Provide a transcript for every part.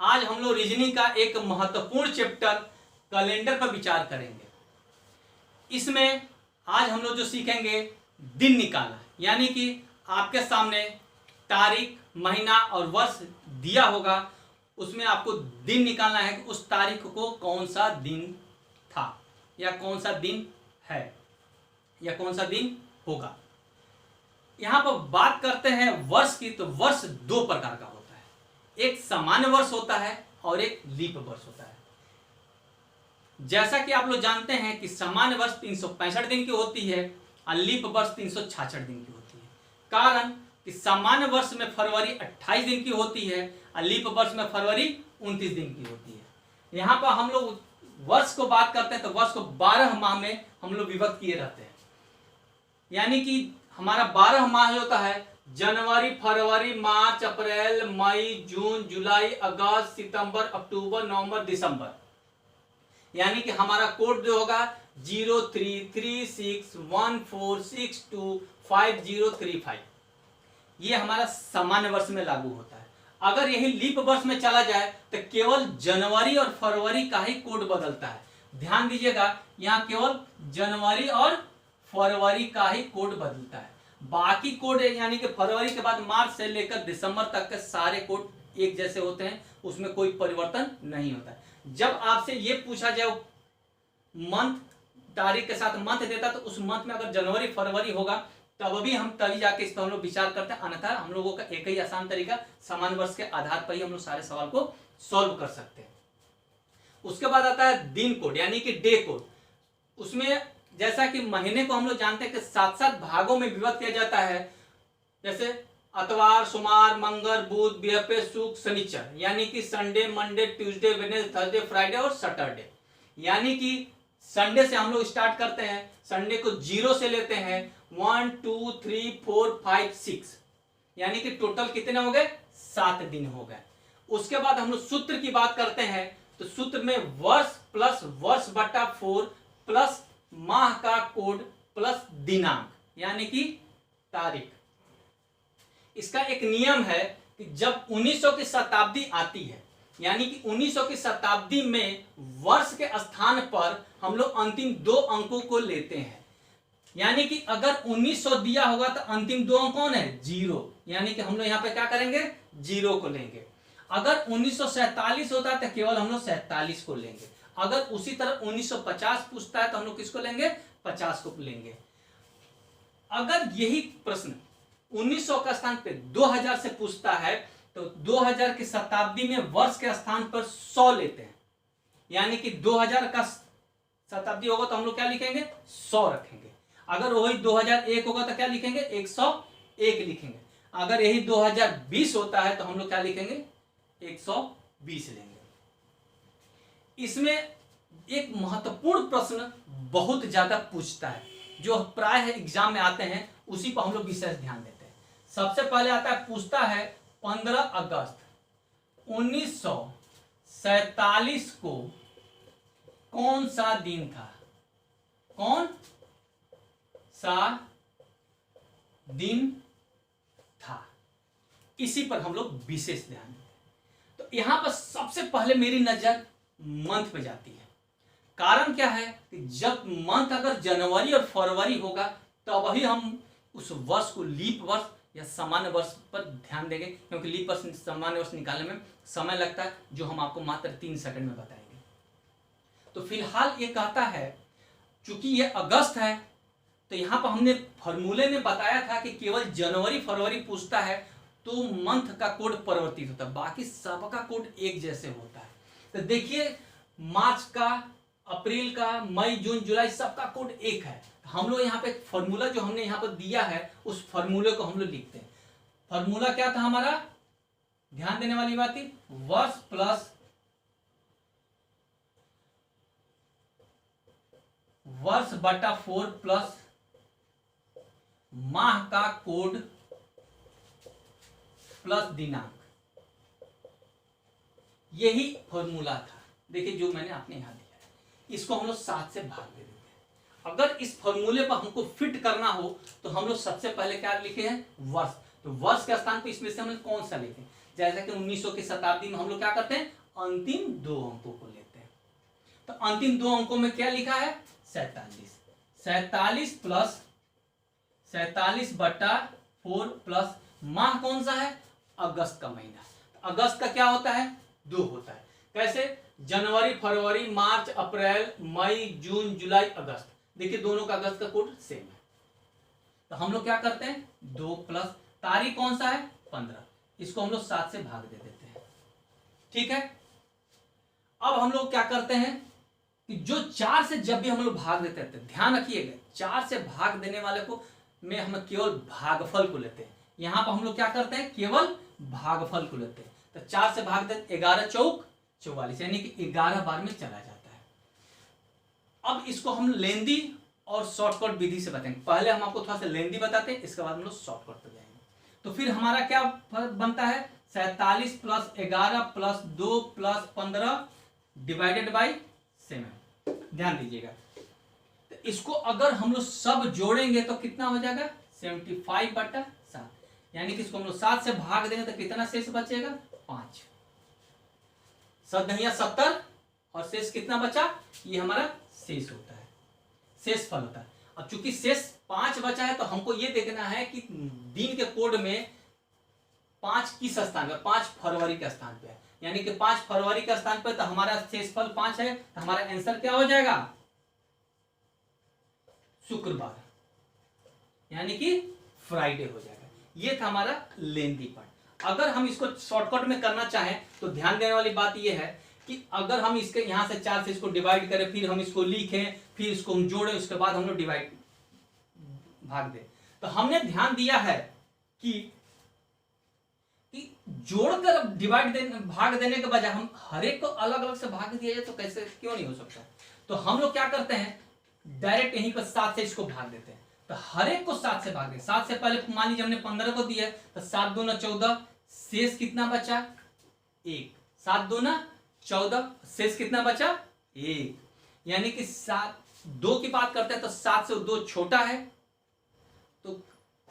आज हम लोग रीजनिंग का एक महत्वपूर्ण चैप्टर कैलेंडर पर विचार करेंगे। इसमें आज हम लोग जो सीखेंगे दिन निकालना, यानी कि आपके सामने तारीख, महीना और वर्ष दिया होगा, उसमें आपको दिन निकालना है कि उस तारीख को कौन सा दिन था या कौन सा दिन है या कौन सा दिन होगा। यहाँ पर बात करते हैं वर्ष की, तो वर्ष दो प्रकार का होता है, एक सामान्य वर्ष होता है और एक लीप वर्ष होता है। जैसा कि आप लोग जानते हैं कि सामान्य वर्ष 365 दिन की होती है और लीप वर्ष 366 दिन की होती है। कारण कि सामान्य वर्ष में फरवरी 28 दिन की होती है और लीप वर्ष में फरवरी 29 दिन की होती है। यहाँ पर हम लोग वर्ष को बात करते हैं तो वर्ष को 12 माह में हम लोग विभक्त किए रहते हैं, यानी कि हमारा 12 माह होता है जनवरी, फरवरी, मार्च, अप्रैल, मई, जून, जुलाई, अगस्त, सितंबर, अक्टूबर, नवंबर, दिसंबर। यानी कि हमारा कोड जो होगा 033614625035। ये हमारा सामान्य वर्ष में लागू होता है। अगर यही लीप वर्ष में चला जाए तो केवल जनवरी और फरवरी का ही कोड बदलता है। ध्यान दीजिएगा, यहाँ केवल जनवरी और फरवरी का ही कोड बदलता है। बाकी कोड यानी कि फरवरी के बाद मार्च से लेकर दिसंबर तक के सारे कोड एक जैसे होते हैं, उसमें कोई परिवर्तन नहीं होता है। जब आपसे ये पूछा जाए मंथ, तारीख के साथ मंथ देता, तो उस मंथ में अगर जनवरी फरवरी होगा तब भी हम तभी जाके इस पर हम लोग विचार करते हैं। अन्यथा हम लोगों का एक ही आसान तरीका, सामान्य वर्ष के आधार पर ही हम लोग सारे सवाल को सॉल्व कर सकते हैं। उसके बाद आता है दिन कोड, यानी कि डे कोड। उसमें जैसा कि महीने को हम लोग जानते हैं कि 7-7 भागों में विभक्त किया जाता है, जैसे अतवार, सोमवार, मंगल, बुध, बृहस्पति, शुक्र, शनिचर, यानी कि Sunday, Monday, Tuesday, Wednesday, Thursday, Friday और सैटरडे। यानी कि संडे से हम लोग स्टार्ट करते हैं, संडे को 0 से लेते हैं, 1 2 3 4 5 6, यानी कि टोटल कितने हो गए, 7 दिन हो गए। उसके बाद हम लोग सूत्र की बात करते हैं, तो सूत्र में वर्ष प्लस वर्ष बटा 4 प्लस माह का कोड प्लस दिनांक, यानी कि तारीख। इसका एक नियम है कि जब 1900 की शताब्दी आती है, यानी कि 1900 की शताब्दी में वर्ष के स्थान पर हम लोग अंतिम 2 अंकों को लेते हैं। यानी कि अगर 1900 दिया होगा तो अंतिम 2 अंक कौन है, 0, यानी कि हम लोग यहाँ पे क्या करेंगे, 0 को लेंगे। अगर 1947 होता है तो केवल हम लोग 47 को लेंगे। अगर उसी तरह 1950 पूछता है तो हम लोग किसको लेंगे, 50 को लेंगे। अगर यही प्रश्न 1900 का स्थान पे 2000 से पूछता है तो 2000 की शताब्दी में वर्ष के स्थान पर 100 लेते हैं, यानी कि 2000 का शताब्दी होगा तो हम लोग क्या लिखेंगे, 100 रखेंगे। अगर वही 2001 होगा तो क्या लिखेंगे, 101 लिखेंगे। अगर यही 2020 होता है तो हम लोग क्या लिखेंगे, 120 लेंगे। इसमें एक महत्वपूर्ण प्रश्न बहुत ज्यादा पूछता है, जो प्राय एग्जाम में आते हैं, उसी पर हम लोग विशेष ध्यान देते हैं। सबसे पहले आता है, पूछता है 15 अगस्त 1947 को कौन सा दिन था, कौन सा दिन था, इसी पर हम लोग विशेष ध्यान देते हैं। तो यहां पर सबसे पहले मेरी नजर मंथ पे जाती है। कारण क्या है कि जब मंथ अगर जनवरी और फरवरी होगा तब ही हम उस वर्ष को लीप वर्ष या सामान्य वर्ष पर ध्यान देंगे, क्योंकि लीप वर्ष, सामान्य वर्ष निकालने में समय लगता है, जो हम आपको मात्र 3 सेकंड में बताएंगे। तो फिलहाल ये कहता है, चूंकि ये अगस्त है, तो यहाँ पर हमने फॉर्मूले में बताया था कि केवल जनवरी फरवरी पूछता है तो मंथ का कोड परिवर्तित होता है, बाकी सबका कोड एक जैसे होता है। तो देखिए, मार्च का, अप्रैल का, मई, जून, जुलाई, सबका कोड एक है। हम लोग यहाँ पे फॉर्मूला जो हमने यहाँ पर दिया है, उस फॉर्मूले को हम लोग लिखते हैं। फॉर्मूला क्या था हमारा, ध्यान देने वाली बात थी, वर्ष प्लस वर्ष बटा 4 प्लस माह का कोड प्लस दिनांक, यही फॉर्मूला था। देखिए जो मैंने आपने यहां दिया है, इसको हम लोग 7 से भाग दे देते हैं। अगर इस फॉर्मूले पर हमको फिट करना हो तो हम लोग सबसे पहले क्या लिखे हैं, वर्ष। तो वर्ष के स्थान पर इसमें से हम कौन सा लिखें, जैसा कि 1900 की शताब्दी में हम लोग क्या करते हैं, अंतिम 2 अंकों को लेते हैं। तो अंतिम 2 अंकों में क्या लिखा है, 47। 47 प्लस माह कौन सा है, अगस्त का महीना। तो अगस्त का क्या होता है, 2 होता है। कैसे, जनवरी, फरवरी, मार्च, अप्रैल, मई, जून, जुलाई, अगस्त। देखिए दोनों का अगस्त का कोड सेम है। तो हम लोग क्या करते हैं, 2 प्लस तारीख कौन सा है, 15, इसको हम लोग 7 से भाग दे देते हैं। ठीक है, अब हम लोग क्या करते हैं कि जो 4 से जब भी हम लोग भाग देते हैं, ध्यान रखिएगा 4 से भाग देने वाले को में हम केवल भागफल को लेते हैं। यहां पर हम लोग क्या करते हैं, केवल भागफल को लेते हैं। तो 4 से भाग देते 11 चौक 44, यानी कि 11 बार में चला जाता है। अब इसको हम लेंदी और शॉर्टकट विधि से बताएंगे। पहले हम आपको थोड़ा सा लेंदी बताते हैं, इसके बाद हम लोग शॉर्टकट पे जाएंगे। तो फिर हमारा क्या बनता है, 47 plus 11 plus 2 plus 15 divided by 7। ध्यान दीजिएगा, तो इसको अगर हम लोग सब जोड़ेंगे तो कितना हो जाएगा, 75/7, यानी कि इसको हम लोग 7 से भाग देंगे तो कितना शेष बचेगा, 5। 70 और शेष कितना बचा, ये हमारा शेष होता है, शेष फल होता है। अब चूंकि शेष 5 बचा है तो हमको ये देखना है कि दिन के कोड में 5 किस स्थान पे, 5 फरवरी के स्थान पे है, यानी कि 5 फरवरी के स्थान पे, तो हमारा शेषफल 5 है। तो हमारा आंसर क्या हो जाएगा, शुक्रवार, यानी कि फ्राइडे हो जाएगा। ये था हमारा लेंदी पार्ट। अगर हम इसको शॉर्टकट में करना चाहें तो ध्यान देने वाली बात यह है कि अगर हम इसके यहां से 4 से इसको डिवाइड करें, फिर हम इसको लिखें, फिर इसको हम जोड़ें, उसके बाद हम लोग डिवाइड भाग दें, तो हमने ध्यान दिया है कि जोड़कर डिवाइड भाग देने के बजाय हम हर एक को अलग अलग से भाग दिया जाए तो कैसे, क्यों नहीं हो सकता। तो हम लोग क्या करते हैं, डायरेक्ट यहीं पर 7 से इसको भाग देते हैं। तो हर एक को 7 से भाग दें। 7 से पहले मान लीजिए हमने 15 को दिया तो 7 दूना 14, शेष कितना बचा, 1। 7 दूना 14, शेष कितना बचा, 1। यानी कि 2 की बात करते हैं तो 7 से 2 छोटा है, तो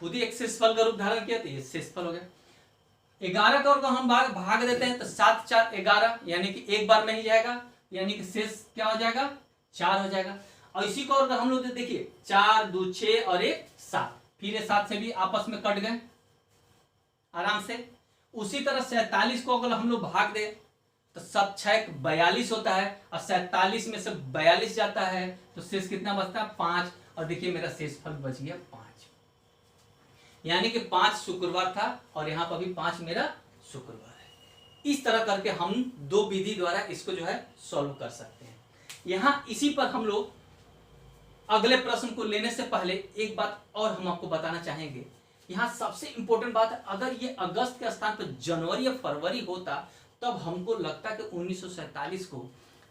खुद ही एक शेषफल का रूप धारण किया, तो ये शेषफल हो गया। 11 का हम भाग देते हैं तो 7 4 11, यानी कि एक बार में ही जाएगा, यानी कि शेष क्या हो जाएगा, 4 हो जाएगा। और इसी को अगर हम लोग देखिए 4 2 6 और 1 7, फिर ये 7 से भी आपस में कट गए आराम से। उसी तरह 47 को अगर हम लोग भाग दे तो 7 6 42 होता है, और 47 में से 42 जाता है तो शेष कितना बचता है, 5। और देखिए मेरा शेषफल बच गया 5, यानी कि 5 शुक्रवार था और यहाँ पर भी 5 मेरा शुक्रवार है। इस तरह करके हम 2 विधि द्वारा इसको जो है सॉल्व कर सकते हैं। यहाँ इसी पर हम लोग अगले प्रश्न को लेने से पहले एक बात और हम आपको बताना चाहेंगे। यहाँ सबसे इंपॉर्टेंट बात है, अगर ये अगस्त के स्थान पर जनवरी या फरवरी होता तब हमको लगता कि 1947 को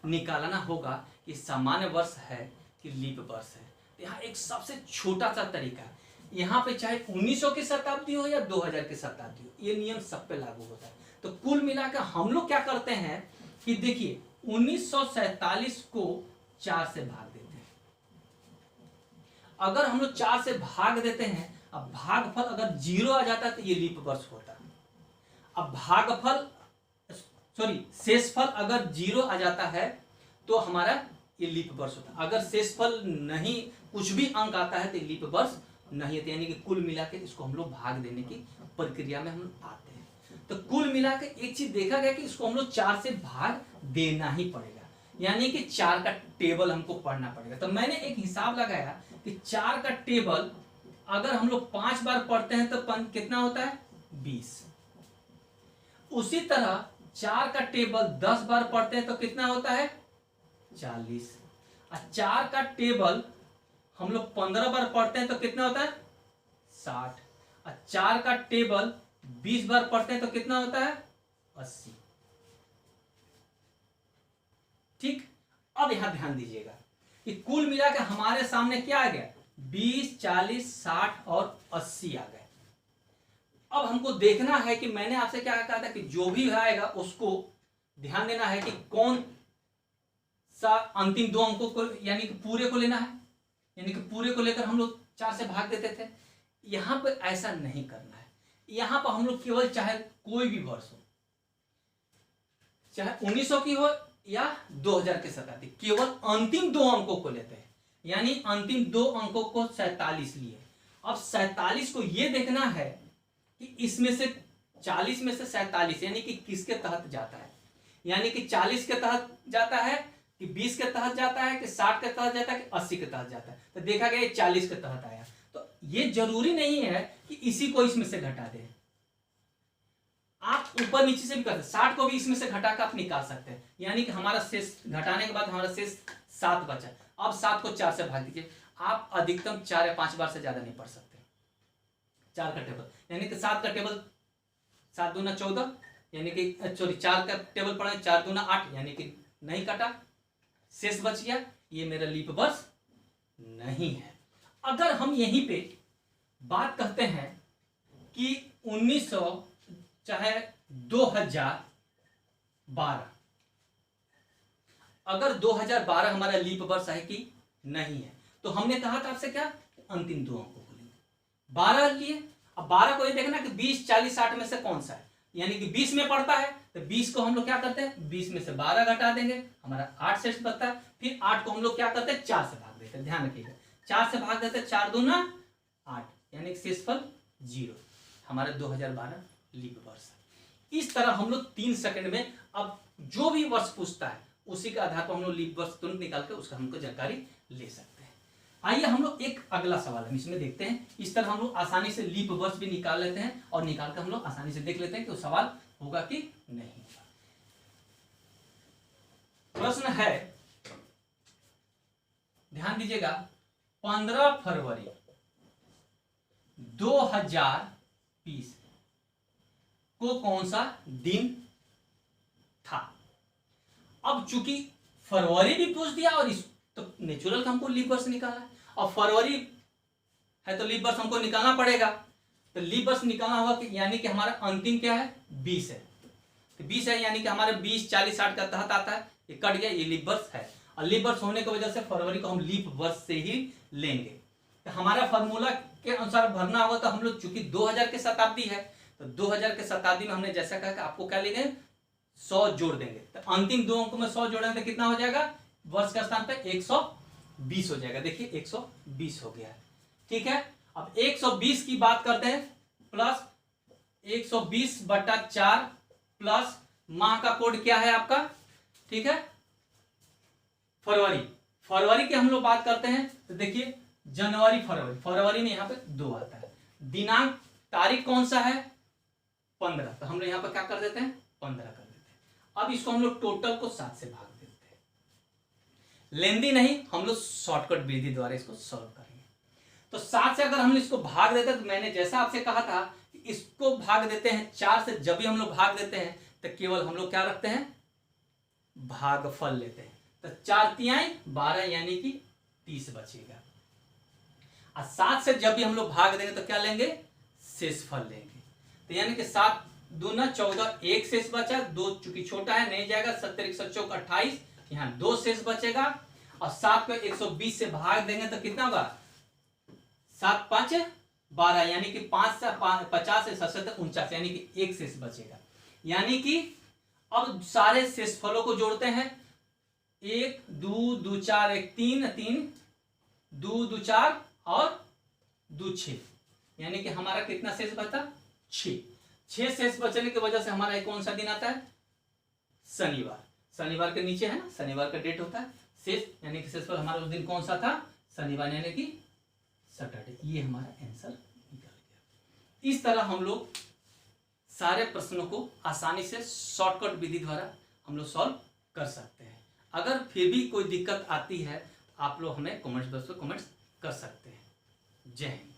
निकालना होगा कि सामान्य वर्ष है कि लीप वर्ष है। यहाँ एक सबसे छोटा सा तरीका, यहाँ पे चाहे 1900 की शताब्दी हो या 2000 की शताब्दी हो, ये नियम सब पे लागू होता है। तो कुल मिलाकर हम लोग क्या करते हैं कि देखिए 1947 को 4 से भाग देते हैं। अगर हम लोग 4 से भाग देते हैं, अब भागफल अगर 0 आ जाता है तो ये लीप वर्ष होता है। अब शेषफल अगर 0 आ जाता है तो हमारा ये लीप वर्ष होता है। अगर शेषफल नहीं, कुछ भी अंक आता है तो ये लीप वर्ष नहीं है, यानी कि कुल मिला के इसको हम लोग भाग देने की प्रक्रिया में हम आते हैं। तो कुल मिला के एक चीज देखा गया कि इसको हम लोग 4 से भाग देना ही पड़ेगा, यानी कि 4 का टेबल हमको पढ़ना पड़ेगा। तो मैंने एक हिसाब लगाया कि 4 का टेबल अगर हम लोग 5 बार पढ़ते हैं तो कितना होता है, 20। उसी तरह 4 का टेबल 10 बार पढ़ते हैं तो कितना होता है, 40। और 4 का टेबल हम लोग 15 बार पढ़ते हैं तो कितना होता है, 60। और 4 का टेबल 20 बार पढ़ते हैं तो कितना होता है, 80। ठीक, अब यहां ध्यान दीजिएगा कि कुल मिलाकर हमारे सामने क्या आ गया, 20 40 60 और 80 आ गए। अब हमको देखना है कि मैंने आपसे क्या कहा था कि जो भी आएगा उसको ध्यान देना है कि कौन सा अंतिम 2 अंकों को यानी कि पूरे को लेना है, यानी कि पूरे को लेकर हम लोग 4 से भाग देते थे। यहां पर ऐसा नहीं करना है। यहां पर हम लोग केवल चाहे कोई भी वर्ष हो, चाहे 1900 की हो या 2000 की शताब्दी, केवल अंतिम दो अंकों को लेते हैं, यानी अंतिम दो अंकों को 47 लिए। अब 47 को यह देखना है कि इसमें से 40 में से 47 यानी कि किसके तहत जाता है, यानी कि 40 के तहत जाता है कि 20 के तहत जाता है कि 60 के तहत जाता है कि 80 के तहत जाता है। तो देखा गया 40 के तहत आया। तो ये जरूरी नहीं है कि इसी को इसमें से घटा दें, आप ऊपर नीचे से भी कर सकते, 60 को भी इसमें से घटा कर आप निकाल सकते हैं, यानी कि हमारा शेष घटाने के बाद हमारा शेष 7 बचा। अब 7 को 4 से भाग दीजिए, आप अधिकतम 4 या 5 बार से ज्यादा नहीं पढ़ सकते। 4 का टेबल यानी कि 7 का टेबल 7 दूना 14, यानी कि सॉरी 4 का टेबल पढ़े 4 दूना 8, यानी कि नहीं कटा, शेष बच गया। ये मेरा लीप वर्ष नहीं है। अगर हम यहीं पे बात करते हैं कि 1900 चाहे 2012, अगर 2012 हमारा लीप वर्ष है कि नहीं है, तो हमने कहा था आपसे क्या, अंतिम दो अंकों को लिए 12 लिए। अब 12 को ये देखना कि 20 40 60 में से कौन सा है, यानी कि 20 में पड़ता है तो 20 को हम लोग क्या करते हैं, 20 में से 12 घटा देंगे, हमारा 8 शेष बचता है। फिर 8 को हम लोग क्या करते हैं, 4 से भाग देते हैं, ध्यान रखिएगा 4 से भाग देते हैं, 4 दूना 8, यानी शेषफल 0, हमारा 2012 लीप वर्ष है। इस तरह हम लोग 3 सेकंड में अब जो भी वर्ष पूछता है उसी के आधार पर हम लोग लीप वर्ष तुरंत निकाल के उसका हमको जानकारी ले सकते हैं। आइए हम लोग एक अगला सवाल हम इसमें देखते हैं। इस तरह हम लोग आसानी से लीप वर्ष भी निकाल लेते हैं और निकाल कर हम लोग आसानी से देख लेते हैं कि वो सवाल होगा कि नहीं होगा। प्रश्न है, ध्यान दीजिएगा, 15 फरवरी 2020 को कौन सा दिन था। अब चूंकि फरवरी भी पूछ दिया और इस तो नेचुरल हमको लीप वर्ष निकालना है, और फरवरी है तो लीप वर्ष हमको निकालना पड़ेगा। तो लीप वर्ष निकालना होगा कि यानी कि हमारा अंतिम क्या है, 20 है। तो 20 है यानी कि हमारे 20 40 60 का तहत आता है, ये कट गया, ये लीप वर्ष है। और लीप वर्ष होने की वजह से फरवरी को हम लीप वर्ष से ही लेंगे। तो हमारा फॉर्मूला के अनुसार भरना होगा। तो हम लोग चूंकि 2000 की शताब्दी है तो 2000 के शताब्दी में हमने जैसा कहा कि आपको क्या लेंगे, 100 जोड़ देंगे। तो अंतिम दो अंकों में 100 जोड़ेंगे तो कितना हो जाएगा, वर्ष का स्थान पे 120 हो जाएगा। देखिए 120 हो गया है, ठीक है। अब 120 की बात करते हैं, प्लस 120/4 प्लस माह का कोड क्या है आपका, ठीक है, फरवरी की हम लोग बात करते हैं। तो देखिए जनवरी फरवरी में यहाँ पे 2 आता है। दिनांक तारीख कौन सा है, 15, तो हम लोग यहाँ पर क्या कर देते हैं, 15 कर देते हैं। अब इसको हम लोग टोटल को 7 से भाग देते हैं। लेंदी नहीं, हम लोग शॉर्टकट विधि द्वारा इसको सॉल्व करेंगे। तो 7 से अगर हम इसको भाग देते हैं, तो मैंने जैसा आपसे कहा था कि इसको भाग देते हैं 4 से। जब भी हम लोग भाग देते हैं तो केवल हम लोग क्या रखते हैं, भागफल लेते हैं। तो 4 तिहाई 12 यानी कि 30 बचेगा। और 7 से जब भी हम लोग भाग देंगे तो क्या लेंगे, शेषफल लेंगे। तो यानी कि 7 दूना 14, 1 शेष बचा, 2 चूंकि छोटा है नहीं जाएगा, 70 1 चौक 28, यहाँ 2 शेष बचेगा। और 7 को 120 से भाग देंगे तो कितना होगा, 7 5 12, यानी कि 5 से 50 से 70 49, यानी कि 1 शेष बचेगा। यानी कि अब सारे शेषफलों को जोड़ते हैं, 1 2 2 4 1 3 3 2 2 4 और 2 6, यानी कि हमारा कितना शेष बचा, 6 शेष बचने की वजह से हमारा कौन सा दिन आता है, शनिवार के नीचे है ना, शनिवार का डेट होता है शेष, यानी कि शेषफल हमारा उस दिन कौन सा था, शनिवार, यानी कि सैटरडे। ये हमारा आंसर निकल गया। इस तरह हम लोग सारे प्रश्नों को आसानी से शॉर्टकट विधि द्वारा हम लोग सॉल्व कर सकते हैं। अगर फिर भी कोई दिक्कत आती है आप लोग हमें कमेंट्स बॉक्स में कमेंट्स कर सकते हैं। जय हिंद।